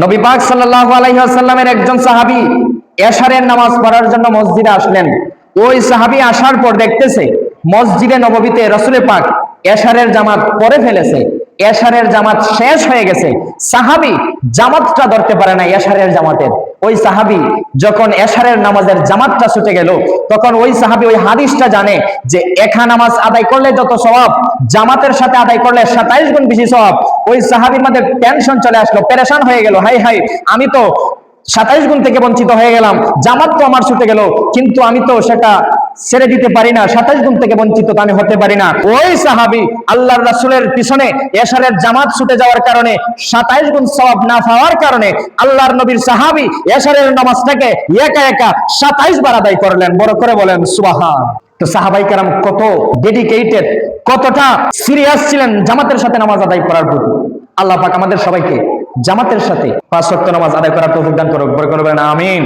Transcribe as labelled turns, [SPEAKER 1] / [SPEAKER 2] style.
[SPEAKER 1] নবী পাক সাল্লাল্লাহু আলাইহি ওয়াসাল্লামের একজন সাহাবী এশারের নামাজ পড়ার জন্য মসজিদে আসলেন। ওই সাহাবী আসার পর দেখতেছে মসজিদে নববীতে রাসূলে পাক এশারের জামাত পড়ে ফেলেছে, এশারের জামাত শেষ হয়ে গেছে। সাহাবী জামাতটা ধরতে পারে না এশারের জামাতের। ওই সাহাবী যখন এশারের নামাজের জামাতটা ছুটে গেল, তখন ওই সাহাবী ওই হাদিসটা জানে যে একা নামাজ আদায় করলে যত সওয়াব, জামাতের সাথে আদায় করলে 27 গুণ বেশি সওয়াব। ওই সাহাবীর মধ্যে টেনশন চলে আসলো, পেরেশান হয়ে গেল, হাই হাই, আমি তো 27 গুণ থেকে বঞ্চিত হয়ে গেলাম, জামাত তো আমার ছুটে গেল, কিন্তু আমি তো সেটা ছেড়ে দিতে পারি না, 27 গুণ থেকে বঞ্চিত তো আমি হতে পারি না। ওই সাহাবী আল্লাহর রাসূলের পিছনে এশারের জামাত ছুটে যাওয়ার কারণে, 27 গুণ সওয়াব না পাওয়ার কারণে আল্লাহর নবীর সাহাবী এশারের নামাজটাকে একা একা 27 বার আদায় করলেন। বড় করে বলেন সুবহান। তো সাহাবায়ে কেরাম কত ডেডিকেটেড, কতটা সিরিয়াস ছিলেন জামাতের সাথে নামাজ আদায় করার প্রতি। আল্লাহ পাক আমাদের সবাইকে জামাতের সাথে 5 ওয়াক্ত নামাজ আদায় করার তৌফিক দান করুক। বড় করে বলেন আমিন।